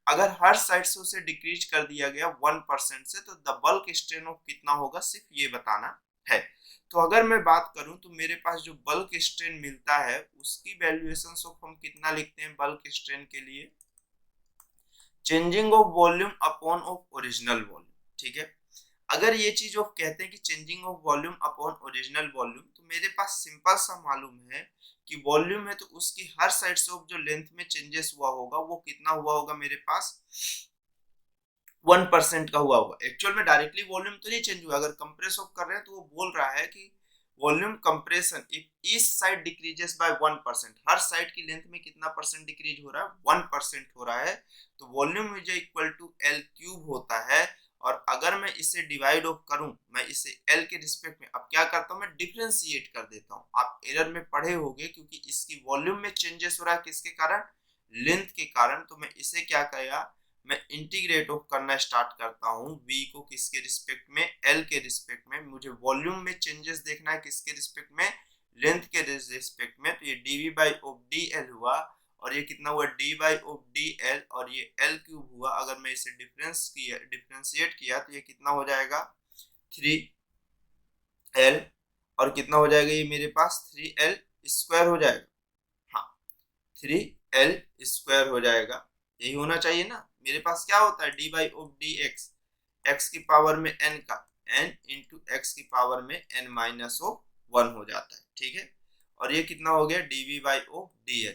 [SPEAKER 1] अगर हर साइड से उसे डिक्रीज कर दिया गया 1% से, तो द बल्क स्ट्रेन ऑफ कितना होगा, सिर्फ ये बताना है। तो अगर मैं बात करूं तो मेरे पास जो बल्क स्ट्रेन मिलता है उसकी वैल्यूएशन ऑफ हम कितना लिखते हैं बल्क स्ट्रेन के लिए, changing of volume upon of original volume. ठीक है, अगर ये चीज ऑफ कहते हैं कि changing of volume upon original volume, तो मेरे पास सिंपल सा मालूम है कि वॉल्यूम है तो उसकी हर साइड से जो लेंथ में चेंजेस हुआ होगा वो कितना हुआ होगा मेरे पास 1% का हुआ होगा। एक्चुअल में डायरेक्टली वॉल्यूम तो नहीं चेंज हुआ, अगर कंप्रेस ऑफ कर रहे हैं तो वो बोल रहा है कि volume compression if each side decreases by 1%, her side की लेंथ में कितना परसेंट डिक्रीज हो रहा है, 1% हो रहा है। तो volume is equal to L cube होता है, और अगर मैं इसे डिवाइड ऑफ करूं, मैं इसे एल के रिस्पेक्ट में अब क्या करता हूं, मैं डिफरेंशिएट कर देता हूं। आप एरर में पढ़े होंगे क्योंकि इसकी वॉल्यूम में चेंजेस हो रहा है किसके कारण, लेंथ के कारण। तो मैं इसे क्या करेगा, मैं इंटीग्रेट ऑफ करना स्टार्ट करता हूं v को किसके रिस्पेक्ट में, l के रिस्पेक्ट में। मुझे वॉल्यूम में चेंजेस देखना है किसके रिस्पेक्ट में, लेंथ के रिस्पेक्ट में। तो ये dv बाई ऑफ dl हुआ, और ये कितना हुआ d बाई ऑफ dl, और ये l क्यूब हुआ। अगर मैं इसे डिफरेंशिएट किया तो ये कितना हो जाएगा 3l, और कितना हो जाएगा ये मेरे पास 3l स्क्वायर हो जाएगा, हाँ 3l स्क्वायर हो जाएगा, यही होना चाहिए ना। मेरे पास क्या होता है D by of D x, x की पावर में n का n इंटू एक्स की पावर में n माइनस ऑफ 1 हो जाता है। ठीक है, और ये कितना हो गया dv बाई ऑफ dl।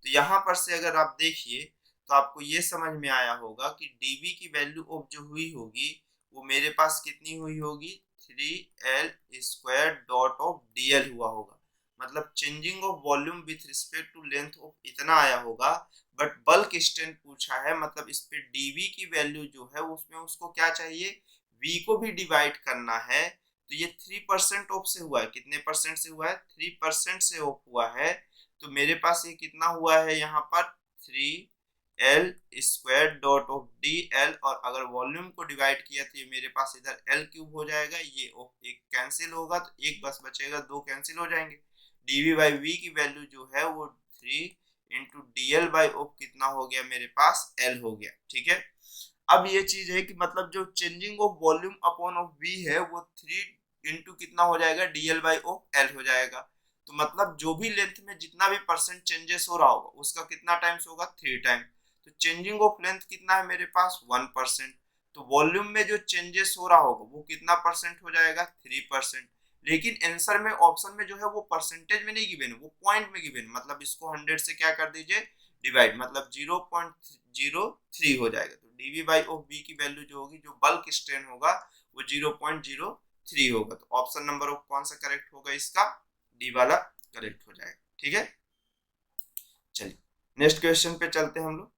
[SPEAKER 1] तो यहाँ पर से अगर आप देखिए तो आपको ये समझ में आया होगा कि dv की वैल्यू ऑफ जो हुई होगी वो मेरे पास कितनी हुई होगी, 3l square dot of dl हुआ होगा। मतलब changing of volume with respect to length of इतना आया होगा, बट बल्क स्ट्रेन पूछा है, मतलब इस पे dv की वैल्यू जो है उसमें उसको क्या चाहिए, v को भी डिवाइड करना है। तो ये 3% ऑफ से हुआ है, कितने परसेंट से हुआ है, 3% से ऑफ हुआ है। तो मेरे पास ये कितना हुआ है यहाँ पर 3l square dot of dl, और अगर वॉल्यूम को डिवाइड किया तो ये मेरे पास इधर l क्यूब हो जाएगा, ये ऑफ एक कैंसिल होगा तो एक बस बचेगा, दो कैंसिल हो जाएंगे। dv बाई v की वैल्यू जो है वो 3 इंटू dl बाई ऑफ कितना हो गया मेरे पास l हो गया। ठीक है, अब ये चीज है कि मतलब जो changing of volume upon of v है वो 3 इंटू कितना हो जाएगा dl बाई ऑफ l हो जाएगा। तो मतलब जो भी लेंथ में जितना भी परसेंट चेंजेस हो रहा होगा उसका कितना टाइम्स होगा, 3 टाइम। तो चेंजिंग ऑफ लेंथ कितना है मेरे पास 1%, तो वॉल्यूम में जो चेंजेस हो रहा होगा वो कितना परसेंट हो जाएगा 3%। लेकिन आंसर में ऑप्शन में जो है वो परसेंटेज में नहीं गिवन है, वो पॉइंट में गिवन, मतलब इसको 100 से क्या कर दीजिए डिवाइड, मतलब 0.03 हो जाएगा। तो dv बाई ऑफ v की वैल्यू जो होगी, जो बल्क स्ट्रेन होगा वो 0.03 होगा। तो ऑप्शन नंबर ऑफ कौन सा करेक्ट होगा, इसका डी वाला करेक्ट हो जाएगा। ठीक है, चलिए नेक्स्ट क्वेश्चन पे चलते हैं हम लोग।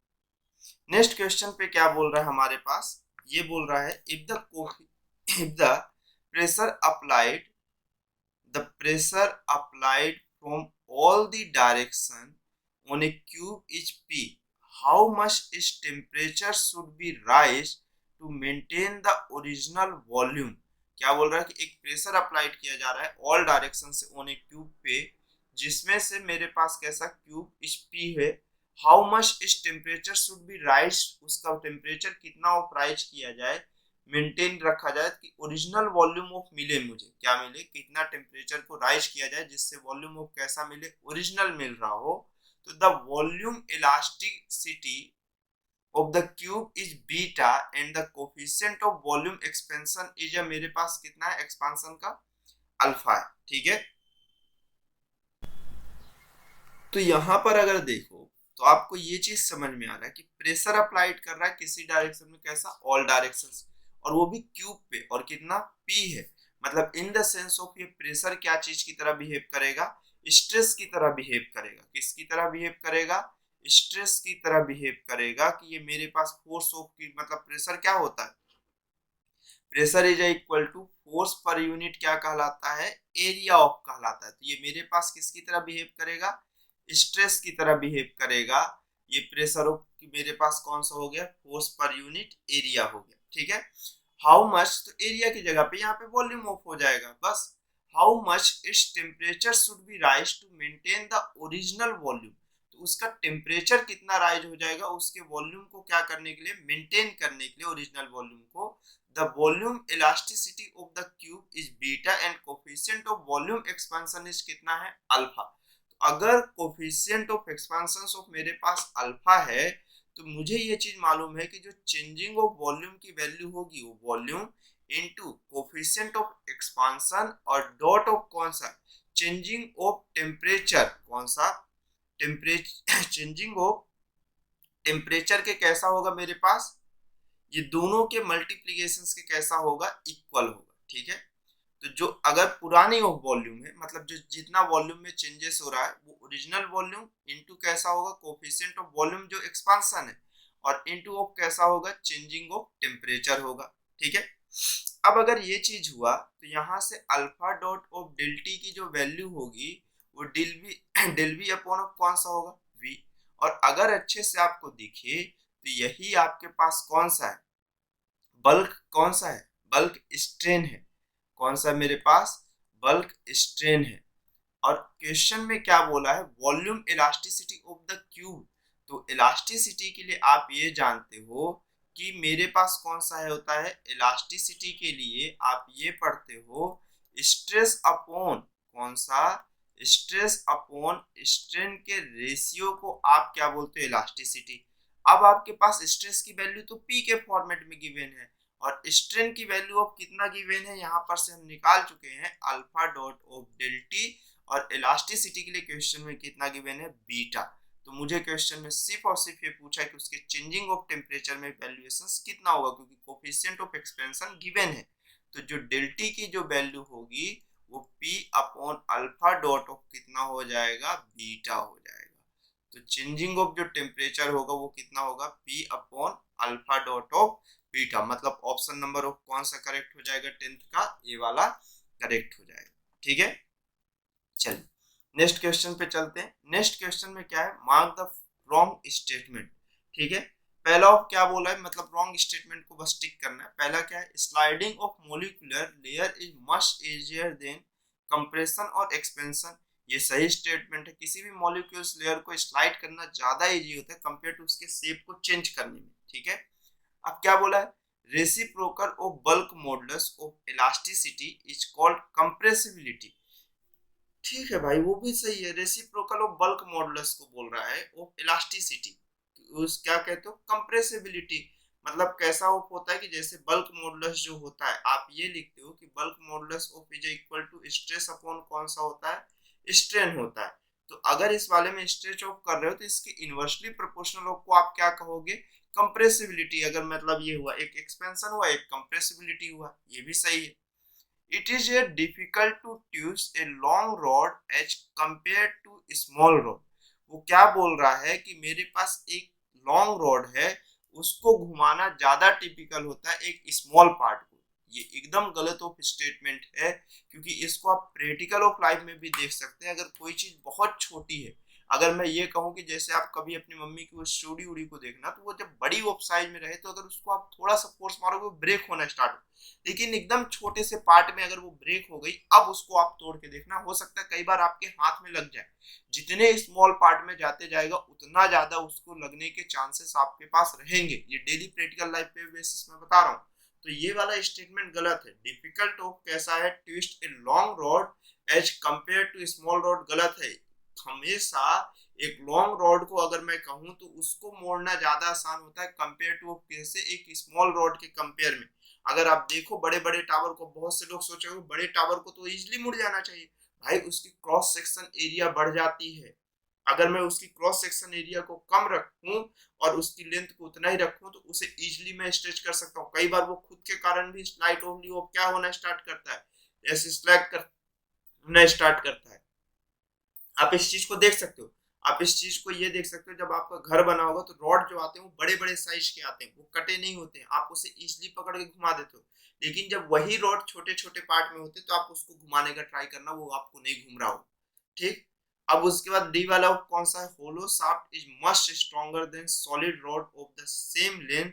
[SPEAKER 1] नेक्स्ट क्वेश्चन पे क्या बोल रहा है हमारे पास, ये बोल रहा है if the pressure applied the pressure applied from all the direction on a cube is P. How much is temperature should be raised to maintain the original volume? क्या बोल रहा है कि एक प्रेशर अप्लाइड किया जा रहा है ऑल डायरेक्शन से ऑन ए क्यूब पे, जिसमें से मेरे पास कैसा क्यूब इस P है। हाउ मच इस टेम्परेचर शुड बी राइज, उसका टेम्परेचर कितना ऑफ राइज किया जाए, मेंटेन रखा जाए कि ओरिजिनल वॉल्यूम ऑफ मिले, मुझे क्या मिले, कितना टेम्परेचर को राइज किया जाए जिससे वॉल्यूम ऑफ कैसा मिले, ओरिजिनल मिल रहा हो। तो the volume elasticity of the cube is beta and the coefficient of volume expansion is, मेरे पास कितना है एक्सपांशन का, अल्फा है। ठीक है, तो यहां पर अगर देखो तो आपको ये चीज समझ में आ रहा है कि प्रेशर अप्लाइड कर रहा है किसी डायरेक्शन में, कैसा, ऑल डायरेक्शन, और वो भी क्यूब पे, और कितना, पी है। मतलब इन द सेंस ऑफ ये प्रेशर क्या चीज की तरह बिहेव करेगा, स्ट्रेस की तरह बिहेव करेगा। किसकी तरह बिहेव करेगा, स्ट्रेस की तरह बिहेव करेगा कि ये मेरे पास फोर्स ऑफ की, मतलब प्रेशर क्या होता है, pressure is equal to force per unit क्या कहलाता है, एरिया ऑफ कहलाता है। तो ये मेरे पास किसकी तरह बिहेव करेगा, स्ट्रेस की तरह बिहेव करेगा। ये प्रेशर ऑफ मेरे पास कौन सा हो गया, फोर्स पर यूनिट एरिया हो गया। ठीक है, हाउ मच, तो एरिया की जगह पे यहाँ पे वॉल्यूम ऑफ हो जाएगा बस। How much its temperature should be raise to maintain the original volume, तो उसका टेम्परेचर कितना राइज हो जाएगा उसके वॉल्यूम को क्या करने के लिए, मेंटेन करने के लिए ओरिजिनल वॉल्यूम को। The volume elasticity of the cube is beta and coefficient of volume expansion is कितना है, अल्फा। तो अगर कोफिशिएंट ऑफ एक्सपेंशन ऑफ मेरे पास अल्फा है, तो मुझे ये चीज मालूम है कि जो चेंजिंग ऑफ वॉल्यूम की वैल्यू होगी वो volume into coefficient of expansion और डॉट ऑफ कौन सा, चेंजिंग ऑफ टेम्परेचर, कौन सा, टेम्परेचर चेंजिंग ऑफ टेम्परेचर के कैसा होगा मेरे पास, ये दोनों के मल्टीप्लीकेशन के कैसा होगा, इक्वल होगा। ठीक है, तो जो अगर पुरानी ऑफ वॉल्यूम है, मतलब जो जितना वॉल्यूम में चेंजेस हो रहा है वो ओरिजिनल वॉल्यूम इनटू कैसा होगा, कोफिशिएंट ऑफ वॉल्यूम जो एक्सपांशन है, और इनटू ऑफ कैसा होगा, चेंजिंग ऑफ टेम्परेचर होगा। ठीक है, अब अगर ये चीज हुआ तो यहाँ से alpha dot of del T की जो वैल्यू होगी वो डेल वी अपॉन ऑफ कौन सा होगा, वी। और अगर अच्छे से आपको दिखे तो यही आपके पास कौन सा है, बल्क, कौन सा है, बल्क स्ट्रेन है। कौन सा मेरे पास, बल्क स्ट्रेन है। और क्वेश्चन में क्या बोला है, volume elasticity of the cube. तो इलास्टिसिटी के लिए आप ये जानते हो कि मेरे पास कौन सा है होता है, इलास्टिसिटी के लिए आप ये पढ़ते हो स्ट्रेस अपॉन कौन सा, स्ट्रेस अपॉन स्ट्रेन के रेशियो को आप क्या बोलते हो, इलास्टिसिटी। अब आपके पास स्ट्रेस की वैल्यू तो पी के फॉर्मेट में गिवन है, और स्ट्रेन की वैल्यू ऑफ कितना गिवन है, यहाँ पर से हम निकाल चुके हैं alpha dot of del T, और इलास्टिसिटी के लिए क्वेश्चन में कितना गिवन है, बीटा। तो मुझे क्वेश्चन में सिर्फ और सिर्फ ये पूछा है कि उसके चेंजिंग ऑफ टेम्परेचर में वैल्यूएशन कितना होगा, क्योंकि कोफिशिएंट ऑफ एक्सपेंशन गिवन है। तो जो डेल टी की जो वैल्यू होगी वो P upon alpha dot of कितना हो जाएगा, बीटा हो जाएगा। तो चेंजिंग ऑफ जो टेम्परेचर होगा वो कितना होगा, P upon alpha dot of beta. मतलब ऑप्शन नंबर ऑफ कौन सा करेक्ट हो जाएगा, 10th का ए वाला करेक्ट हो जाएगा। ठीक है, चलिए नेक्स्ट क्वेश्चन पे चलते हैं। नेक्स्ट क्वेश्चन में क्या है, मार्क द रॉन्ग स्टेटमेंट। ठीक है, पहला ऑफ क्या बोला है, मतलब रॉन्ग स्टेटमेंट को बस टिक करना है। पहला क्या है, sliding of molecular layer is much easier than compression और एक्सपेंशन। ये सही स्टेटमेंट है, किसी भी मॉलिक्यूल्स लेयर को स्लाइड करना ज्यादा इजी होता है कंपेयर टू उसके शेप को चेंज करने में। ठीक है, अब क्या बोला है, reciprocal of bulk modulus of elasticity is called compressibility. ठीक है भाई, वो भी सही है, रेसिप्रोकल ऑफ बल्क मॉडुलस को बोल रहा है ऑफ इलास्टिसिटी, उस क्या कहते हो, कंप्रेसिबिलिटी। मतलब कैसा होता है कि जैसे बल्क मॉडुलस जो होता है, आप ये लिखते हो कि bulk modulus of is equal to stress upon कौन सा होता है, स्ट्रेन होता है। तो अगर इस वाले में स्ट्रेच ऑफ कर रहे हो तो इसके इनवर्सली प्रोपोर्शनल ऑफ को आप क्या कहोगे, कंप्रेसिबिलिटी। अगर मतलब ये हुआ, एक एक्सपेंशन हुआ एक कंप्रेसिबिलिटी हुआ, ये भी सही है। It is a difficult to use a long rod as compared to small rod। वो क्या बोल रहा है कि मेरे पास एक लॉन्ग रॉड है उसको घुमाना ज्यादा टिपिकल होता है एक स्मॉल पार्ट को। ये एकदम गलत ऑफ स्टेटमेंट है, क्योंकि इसको आप प्रैक्टिकल ऑफ लाइफ में भी देख सकते हैं। अगर कोई चीज बहुत छोटी है, अगर मैं ये कहूँ कि जैसे आप कभी अपनी मम्मी की उस चूड़ी उड़ी को देखना, तो वो जब बड़ी ऑफ साइज में रहे तो अगर उसको आप थोड़ा सा फोर्स मारोगे वो ब्रेक होना स्टार्ट हो, लेकिन एकदम छोटे से पार्ट में अगर वो ब्रेक हो गई, अब उसको आप तोड़ के देखना, हो सकता है कई बार आपके हाथ में लग जाए। जितने स्मॉल पार्ट में जाते जाएगा उतना ज्यादा उसको लगने के चांसेस आपके पास रहेंगे। ये डेली प्रैक्टिकल लाइफ पे बेसिस में बता रहा हूँ। तो ये वाला स्टेटमेंट गलत है। डिफिकल्ट ऑफ कैसा है, twist a long rod as compare to small rod, गलत है। हमेशा एक लॉन्ग रॉड को अगर मैं कहूं तो उसको मोड़ना ज्यादा आसान होता है कंपेयर टू कैसे, एक स्मॉल रॉड के कंपेयर में। अगर आप देखो बड़े बड़े टावर को, बहुत से लोग सोचेंगे बड़े टावर को तो इजिली मुड़ जाना चाहिए। भाई उसकी क्रॉस सेक्शन एरिया बढ़ जाती है। अगर मैं उसकी क्रॉस सेक्शन एरिया को कम रखूं और उसकी लेंथ को उतना ही रखूं तो उसे इजिली मैं स्ट्रेच कर सकता हूँ। कई बार वो खुद के कारण भी स्लाइड ओनली वो क्या होना स्टार्ट करता है, जैसे स्लाइड करना स्टार्ट करता है। आप इस चीज को देख सकते हो। आप इस चीज को ये देख सकते हो, जब आपका घर बना होगा तो रॉड जो आते हैं वो बड़े बड़े साइज के आते हैं, वो कटे नहीं होते हैं, आप उसे इजिली पकड़ के घुमा देते हो। लेकिन जब वही रॉड छोटे छोटे पार्ट में होते तो आप उसको घुमाने का ट्राई करना, वो आपको नहीं घूम रहा हो। ठीक। अब उसके बाद डी वाला कौन सा है, hollow shaft is much stronger than solid rod of the same length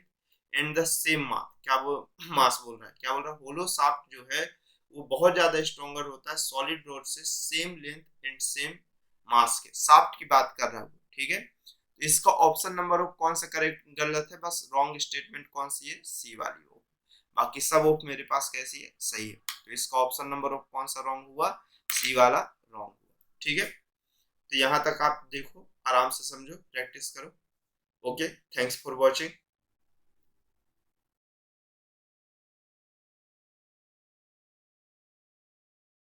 [SPEAKER 1] and the same mass. क्या वो मास बोल रहा है, क्या बोल रहा है, होलो शाफ्ट जो है वो बहुत ज्यादा स्ट्रॉन्गर होता है सॉलिड रॉड से, same length and same mass के। शाफ्ट की बात कर रहा है वो, ठीक है। तो इसका ऑप्शन नंबर कौन सा करेक्ट गलत है, बस रॉन्ग स्टेटमेंट कौन सी है, सी वाली हो। बाकी सब ओप मेरे पास कैसी है, सही है। तो इसका ऑप्शन नंबर कौन सा रॉन्ग हुआ, सी वाला रॉन्ग हुआ। ठीक है। तो यहाँ तक आप देखो, आराम से समझो, प्रैक्टिस करो। Okay, thanks for watching.